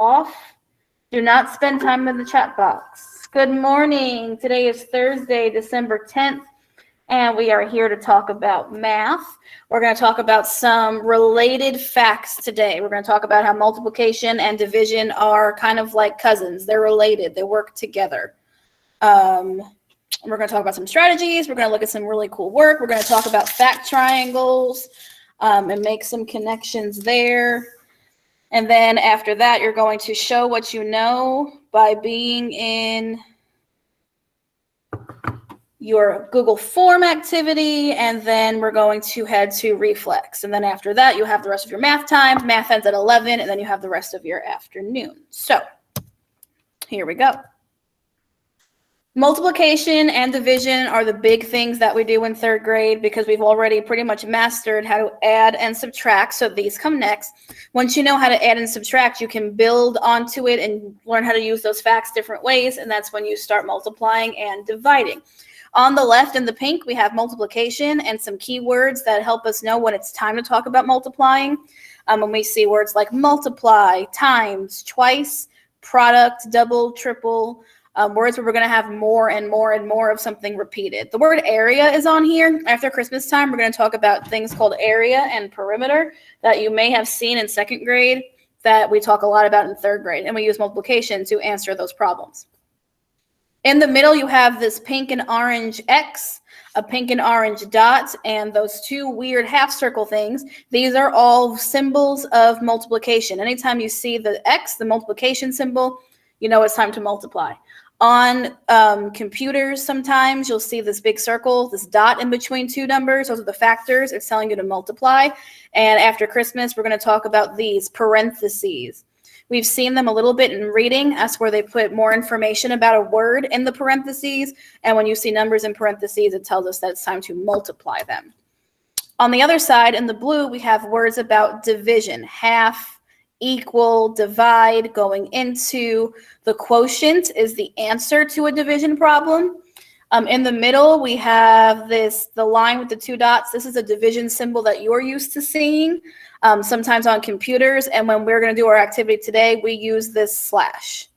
off. Do not spend time in the chat box. Good morning. Today is Thursday, December 10th, and we are here to talk about math. We're going to talk about some related facts today. We're going to talk about how multiplication and division are kind of like cousins. They're related. They work together. We're going to talk about some strategies. We're going to look at some really cool work. We're going to talk about fact triangles and make some connections there. And then after that, you're going to show what you know by being in your Google Form activity, and then we're going to head to Reflex. And then after that, you have the rest of your math time. Math ends at 11, and then you have the rest of your afternoon. So here we go. Multiplication and division are the big things that we do in third grade because we've already pretty much mastered how to add and subtract. So these come next. Once you know how to add and subtract, you can build onto it and learn how to use those facts different ways. And that's when you start multiplying and dividing. On the left in the pink, we have multiplication and some keywords that help us know when it's time to talk about multiplying. When we see words like multiply, times, twice, product, double, triple, words where we're going to have more and more and more of something repeated. The word area is on here. After Christmas time, we're going to talk about things called area and perimeter that you may have seen in second grade that we talk a lot about in third grade, and we use multiplication to answer those problems. In the middle, you have this pink and orange X, a pink and orange dot, and those two weird half circle things. These are all symbols of multiplication. Anytime you see the X, the multiplication symbol, you know it's time to multiply. On computers, sometimes you'll see this big circle, this dot in between two numbers. Those are the factors. It's telling you to multiply. And after Christmas, we're going to talk about these parentheses. We've seen them a little bit in reading. That's where they put more information about a word in the parentheses. And when you see numbers in parentheses, it tells us that it's time to multiply them. On the other side, in the blue, we have words about division, half, equal, divide, going into. The quotient is the answer to a division problem. In the middle, we have the line with the two dots. This is a division symbol that you're used to seeing sometimes on computers. And when we're going to do our activity today, we use this slash.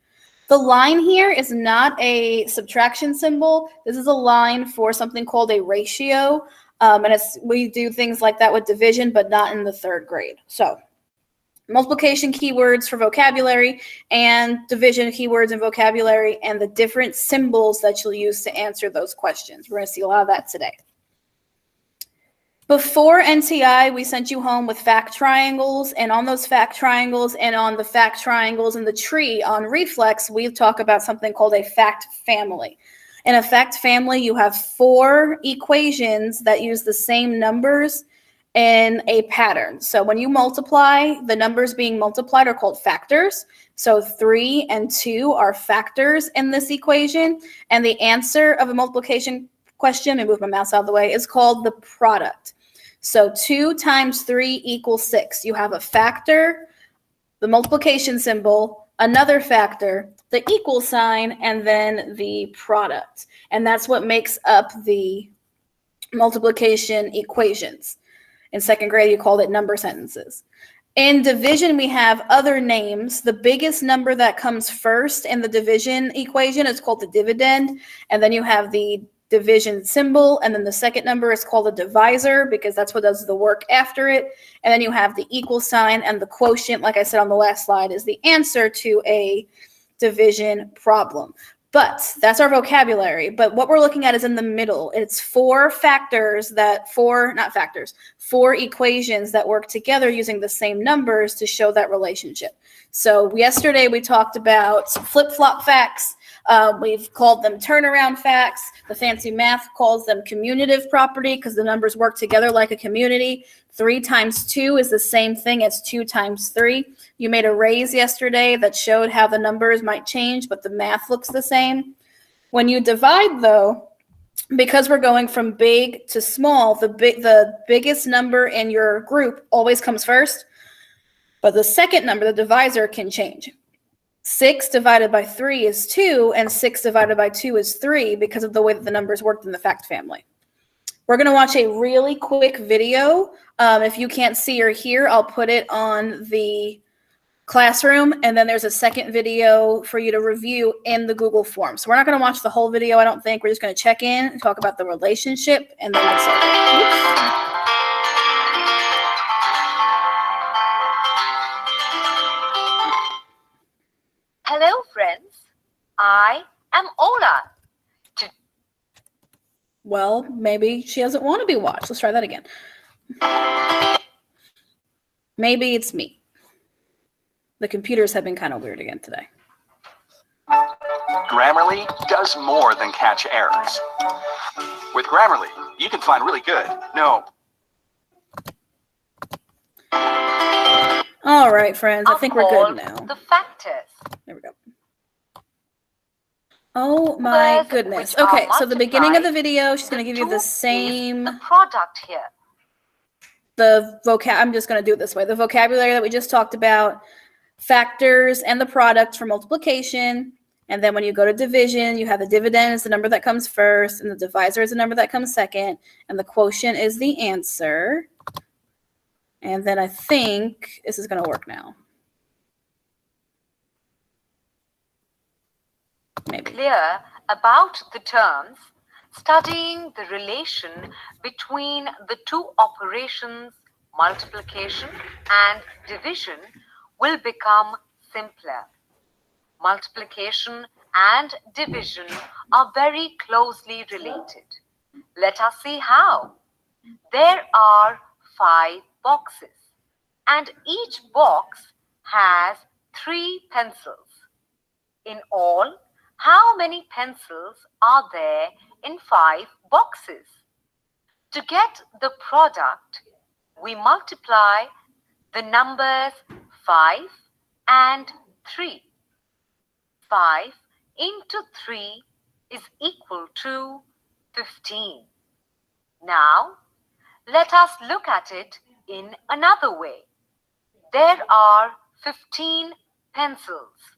The line here is not a subtraction symbol. This is a line for something called a ratio. And we do things like that with division, but not in the third grade. So multiplication keywords for vocabulary and division keywords and vocabulary and the different symbols that you'll use to answer those questions. We're going to see a lot of that today. Before NTI, we sent you home with fact triangles, and on those fact triangles and on the fact triangles in the tree on Reflex, we talk about something called a fact family. In a fact family, you have 4 equations that use the same numbers in a pattern. So when you multiply, the numbers being multiplied are called factors. So 3 and 2 are factors in this equation. And the answer of a multiplication question, and move my mouse out of the way, is called the product. So 2 times 3 equals 6. You have a factor, the multiplication symbol, another factor, the equal sign, and then the product. And that's what makes up the multiplication equations. In second grade, you called it number sentences. In division, we have other names. The biggest number that comes first in the division equation is called the dividend. And then you have the division symbol. And then the second number is called a divisor because that's what does the work after it. And then you have the equal sign, and the quotient, like I said on the last slide, is the answer to a division problem. But that's our vocabulary. But what we're looking at is in the middle. It's 4 equations that work together using the same numbers to show that relationship. So yesterday we talked about flip-flop facts. We've called them turnaround facts. The fancy math calls them commutative property because the numbers work together like a community. 3 times 2 is the same thing as 2 times 3. You made a raise yesterday that showed how the numbers might change, but the math looks the same. When you divide, though, because we're going from big to small, the biggest number in your group always comes first, but the second number, the divisor, can change. 6 divided by 3 is 2, and 6 divided by 2 is 3 because of the way that the numbers worked in the fact family. We're going to watch a really quick video. If you can't see or hear, I'll put it on the classroom, and then there's a second video for you to review in the Google form. So we're not going to watch the whole video, I don't think. We're just going to check in and talk about the relationship and then get started. Oops. Hello, friends. I am Ola. Well, maybe she doesn't want to be watched. Let's try that again. Maybe it's me. The computers have been kind of weird again today. Grammarly does more than catch errors. With Grammarly, you can find really good. No. All right, friends. I think we're good now. The factors. There we go. Oh my goodness. Okay, so the beginning of the video, she's going to give you the same. The product here. I'm just going to do it this way. The vocabulary that we just talked about, factors and the product for multiplication. And then when you go to division, you have the dividend is the number that comes first, and the divisor is the number that comes second, and the quotient is the answer. And then I think this is going to work now. Maybe. Clear about the terms, studying the relation between the two operations, multiplication and division, will become simpler. Multiplication and division are very closely related. Let us see how. There are 5 boxes, and each box has 3 pencils. In all, how many pencils are there in 5 boxes? To get the product, we multiply the numbers 5 and 3. 5 into 3 is equal to 15. Now, let us look at it in another way. There are 15 pencils.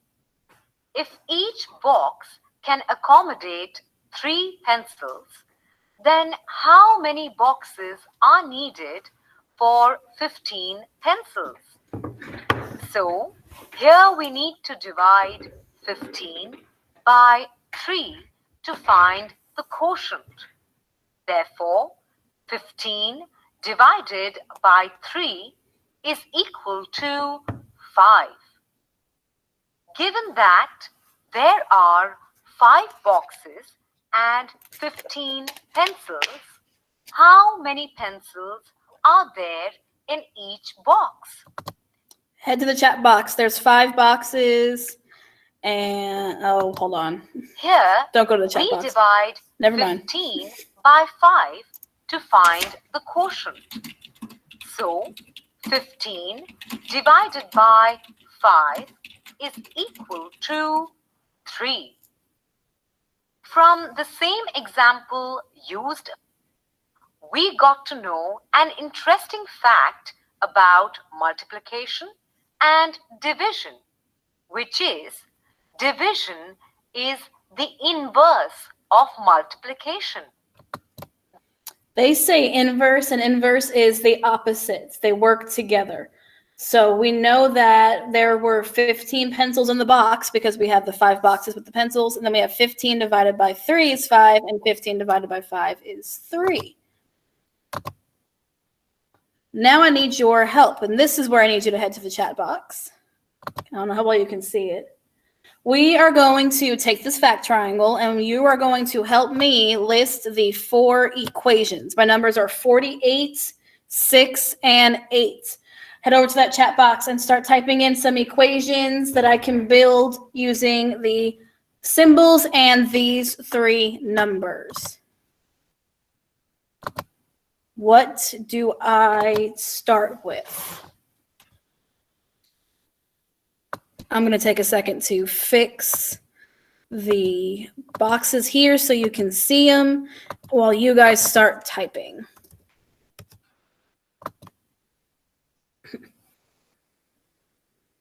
If each box can accommodate 3 pencils, then how many boxes are needed for 15 pencils? So, here we need to divide 15 by 3 to find the quotient. Therefore, 15 divided by 3 is equal to 5. Given that there are 5 boxes and 15 pencils, how many pencils are there in each box? Head to the chat box. There's 5 boxes. And, oh, hold on. Here, don't go to the chat box. We divide Never mind. 15 by 5 to find the quotient. So, 15 divided by 5 is equal to 3. From the same example used, we got to know an interesting fact about multiplication and division, which is division is the inverse of multiplication. They say inverse, and inverse is the opposites. They work together. So we know that there were 15 pencils in the box because we have the 5 boxes with the pencils, and then we have 15 divided by 3 is 5, and 15 divided by 5 is 3. Now I need your help, and this is where I need you to head to the chat box. I don't know how well you can see it. We are going to take this fact triangle, and you are going to help me list the 4 equations. My numbers are 48, 6, and 8. Head over to that chat box and start typing in some equations that I can build using the symbols and these 3 numbers. What do I start with? I'm going to take a second to fix the boxes here so you can see them while you guys start typing.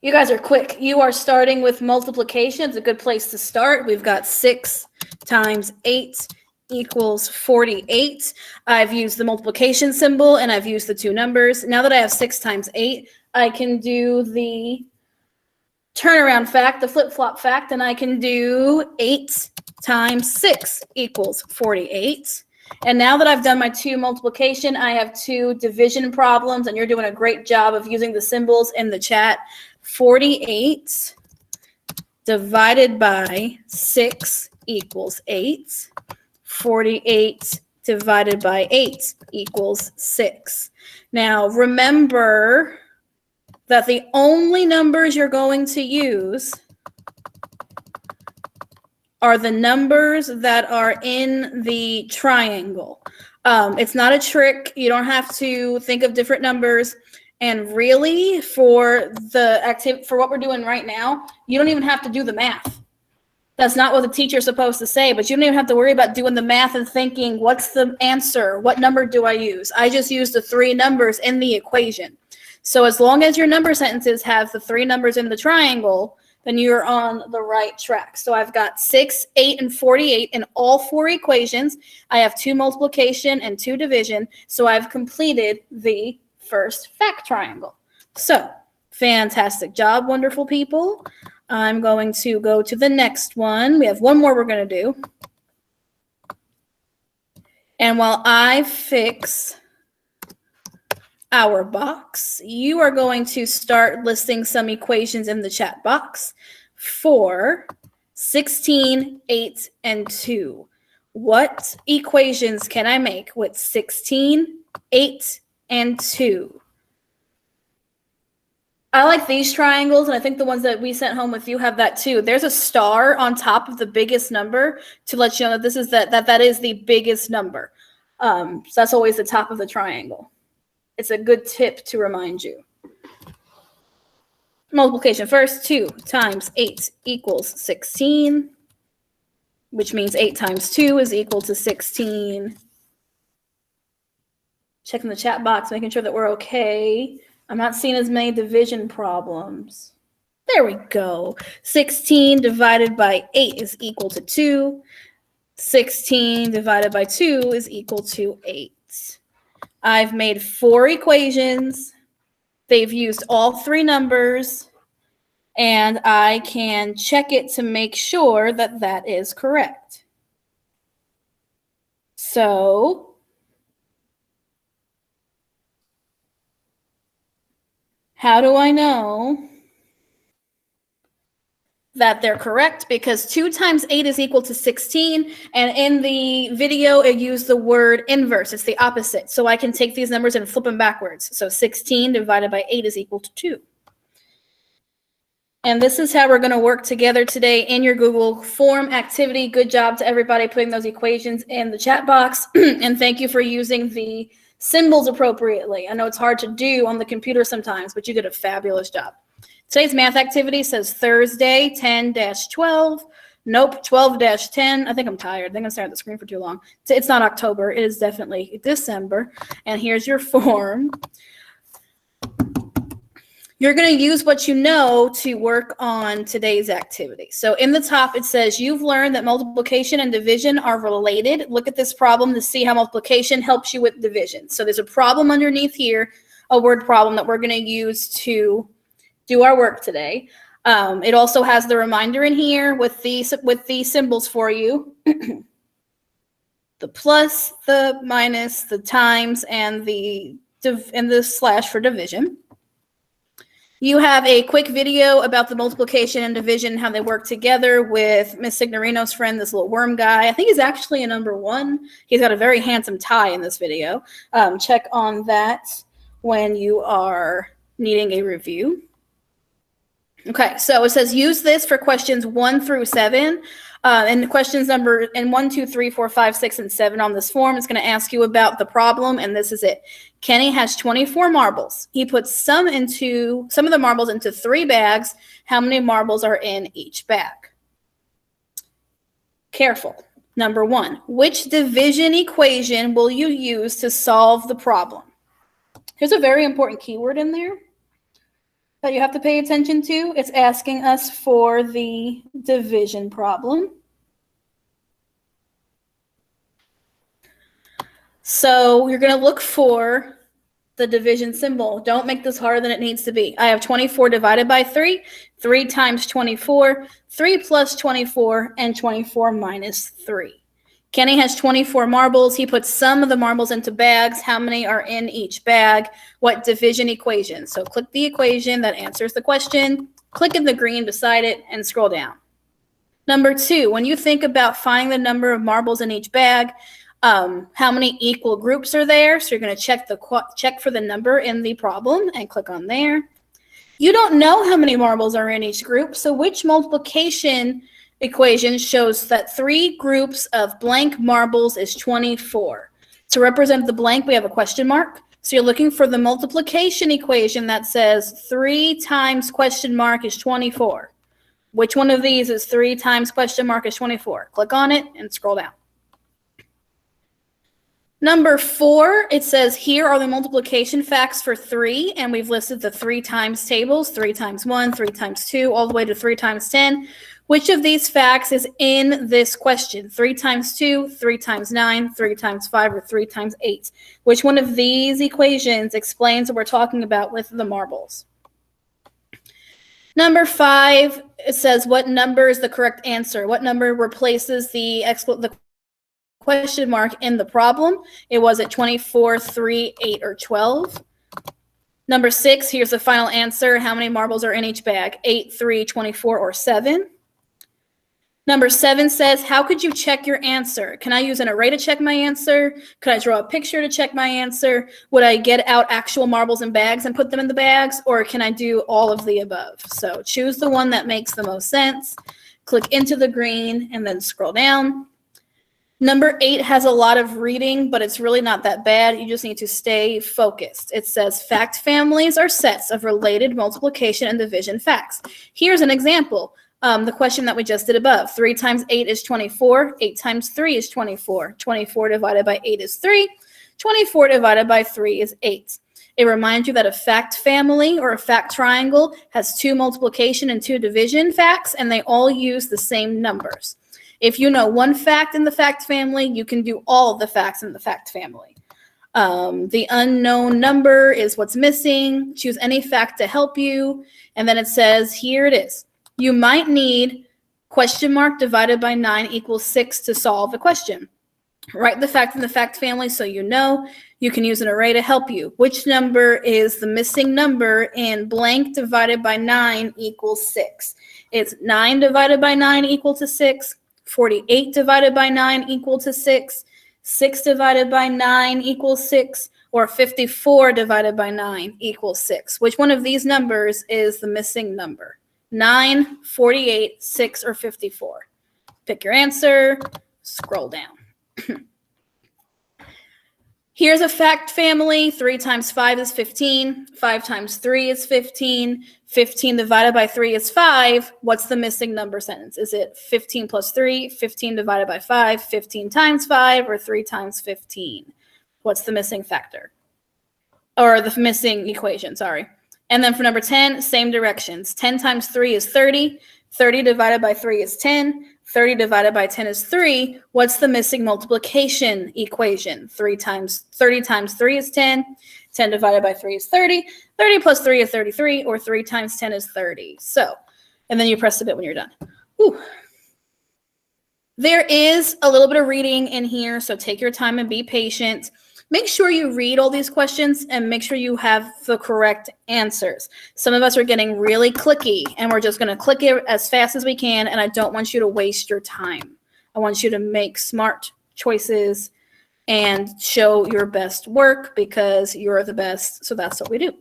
You guys are quick. You are starting with multiplication. It's a good place to start. We've got 6 times 8 equals 48. I've used the multiplication symbol and I've used the 2 numbers. Now that I have 6 times 8, I can do the turnaround fact, the flip-flop fact, and I can do 8 times 6 equals 48. And now that I've done my 2 multiplication, I have 2 division problems, and you're doing a great job of using the symbols in the chat. 48 divided by 6 equals 8. 48 divided by 8 equals 6. Now, remember that the only numbers you're going to use are the numbers that are in the triangle. It's not a trick. You don't have to think of different numbers. And really, for what we're doing right now, you don't even have to do the math. That's not what the teacher's supposed to say, but you don't even have to worry about doing the math and thinking, what's the answer? What number do I use? I just use the 3 numbers in the equation. So as long as your number sentences have the 3 numbers in the triangle, then you're on the right track. So I've got 6, 8, and 48 in all 4 equations. I have 2 multiplication and 2 division. So I've completed the first fact triangle. So fantastic job, wonderful people. I'm going to go to the next one. We have one more we're going to do. And while I fix our box, you are going to start listing some equations in the chat box for 16, 8, and 2. What equations can I make with 16, 8, and 2? I like these triangles, and I think the ones that we sent home with you have that too. There's a star on top of the biggest number to let you know that this is that is the biggest number. So that's always the top of the triangle. It's a good tip to remind you. Multiplication first, 2 times 8 equals 16, which means 8 times 2 is equal to 16. Checking the chat box, making sure that we're okay. I'm not seeing as many division problems. There we go. 16 divided by 8 is equal to 2. 16 divided by 2 is equal to 8. I've made 4 equations. They've used all 3 numbers, and I can check it to make sure that that is correct. So how do I know that they're correct? Because 2 times 8 is equal to 16, and in the video it used the word inverse. It's the opposite. So I can take these numbers and flip them backwards. So 16 divided by 8 is equal to 2. And this is how we're going to work together today in your Google form activity. Good job to everybody putting those equations in the chat box. And thank you for using the symbols appropriately. I know it's hard to do on the computer sometimes, but you did a fabulous job. Today's math activity says Thursday, 10-12. Nope, 12-10. I think I'm tired. I think I'm staring at the screen for too long. It's not October. It is definitely December. And here's your form. You're going to use what you know to work on today's activity. So in the top, it says you've learned that multiplication and division are related. Look at this problem to see how multiplication helps you with division. So there's a problem underneath here, a word problem that we're going to use to do our work today. It also has the reminder in here with the symbols for you. The plus, the minus, the times, and the slash for division. You have a quick video about the multiplication and division, how they work together with Miss Signorino's friend, this little worm guy. I think he's actually a number 1. He's got a very handsome tie in this video. Check on that when you are needing a review. Okay, so it says use this for questions 1 through 7. And questions number 1, 2, 3, 4, 5, 6, and 7 on this form is going to ask you about the problem, and this is it. Kenny has 24 marbles. He puts some of the marbles into 3 bags. How many marbles are in each bag? Careful. Number 1, which division equation will you use to solve the problem? Here's a very important keyword in there that you have to pay attention to. It's asking us for the division problem. So you're going to look for the division symbol. Don't make this harder than it needs to be. I have 24 divided by 3, 3 times 24, 3 plus 24, and 24 minus 3. Kenny has 24 marbles. He puts some of the marbles into bags. How many are in each bag? What division equation? So click the equation that answers the question, click in the green beside it, and scroll down. Number 2, when you think about finding the number of marbles in each bag, how many equal groups are there? So you're going to check for the number in the problem and click on there. You don't know how many marbles are in each group, so which multiplication equation shows that 3 groups of blank marbles is 24? To represent the blank, we have a question mark. So you're looking for the multiplication equation that says 3 times question mark is 24. Which one of these is 3 times question mark is 24? Click on it and scroll down. Number 4, it says here are the multiplication facts for 3, and we've listed the 3 times tables, 3 times 1, 3 times 2, all the way to 3 times 10. Which of these facts is in this question? 3 times 2, 3 times 9, 3 times 5, or 3 times 8? Which one of these equations explains what we're talking about with the marbles? Number 5, it says what number is the correct answer? What number replaces the question mark in the problem? It was at 24, 3, 8, or 12. Number 6, here's the final answer. How many marbles are in each bag? 8, 3, 24, or 7? Number 7 says, how could you check your answer? Can I use an array to check my answer? Could I draw a picture to check my answer? Would I get out actual marbles in bags and put them in the bags? Or can I do all of the above? So choose the one that makes the most sense. Click into the green and then scroll down. Number 8 has a lot of reading, but it's really not that bad. You just need to stay focused. It says fact families are sets of related multiplication and division facts. Here's an example. The question that we just did above. 3 times 8 is 24. 8 times 3 is 24. 24 divided by 8 is 3. 24 divided by 3 is 8. It reminds you that a fact family or a fact triangle has 2 multiplication and 2 division facts, and they all use the same numbers. If you know one fact in the fact family, you can do all of the facts in the fact family. The unknown number is what's missing. Choose any fact to help you. And then it says, here it is. You might need question mark divided by 9 equals 6 to solve the question. Write the fact in the fact family so you know. You can use an array to help you. Which number is the missing number in blank divided by 9 equals 6? It's 9 divided by 9 equal to 6. 48 divided by 9 equal to 6. 6 divided by 9 equals 6. Or 54 divided by 9 equals 6. Which one of these numbers is the missing number? 9, 48, 6, or 54. Pick your answer, scroll down. Here's a fact family. 3 times 5 is 15. 5 times 3 is 15. 15 divided by 3 is 5. What's the missing number sentence? Is it 15 plus 3, 15 divided by 5, 15 times 5, or 3 times 15? What's the missing factor? Or the missing equation, sorry. And then for number 10, same directions. 10 times 3 is 30. 30 divided by 3 is 10. 30 divided by 10 is 3. What's the missing multiplication equation? 30 times 3 is 10. 10 divided by 3 is 30. 30 plus 3 is 33, or 3 times 10 is 30. So, and then you press the bit when you're done. Whew. There is a little bit of reading in here, so take your time and be patient. Make sure you read all these questions and make sure you have the correct answers. Some of us are getting really clicky and we're just going to click it as fast as we can, and I don't want you to waste your time. I want you to make smart choices and show your best work because you're the best, so that's what we do.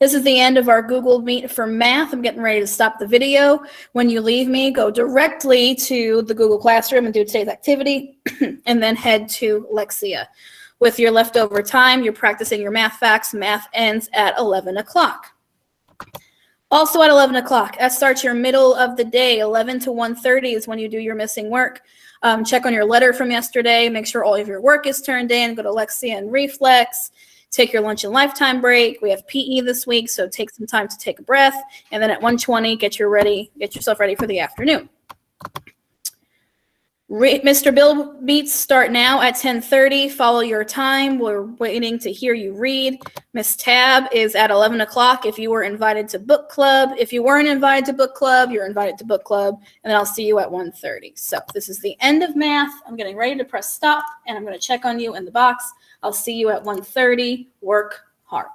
This is the end of our Google Meet for math. I'm getting ready to stop the video. When you leave me, go directly to the Google Classroom and do today's activity, and then head to Lexia. With your leftover time, you're practicing your math facts. Math ends at 11 o'clock. Also at 11 o'clock, that starts your middle of the day. 11 to 1:30 is when you do your missing work. Check on your letter from yesterday. Make sure all of your work is turned in. Go to Lexia and Reflex. Take your lunch and lifetime break. We have PE this week, so take some time to take a breath. And then at 1:20, get yourself ready for the afternoon. Mr. Bill Beats start now at 10:30. Follow your time. We're waiting to hear you read. Miss Tab is at 11 o'clock if you were invited to book club. If you weren't invited to book club, you're invited to book club. And then I'll see you at 1:30. So this is the end of math. I'm getting ready to press stop, and I'm going to check on you in the box. I'll see you at 1:30. Work hard.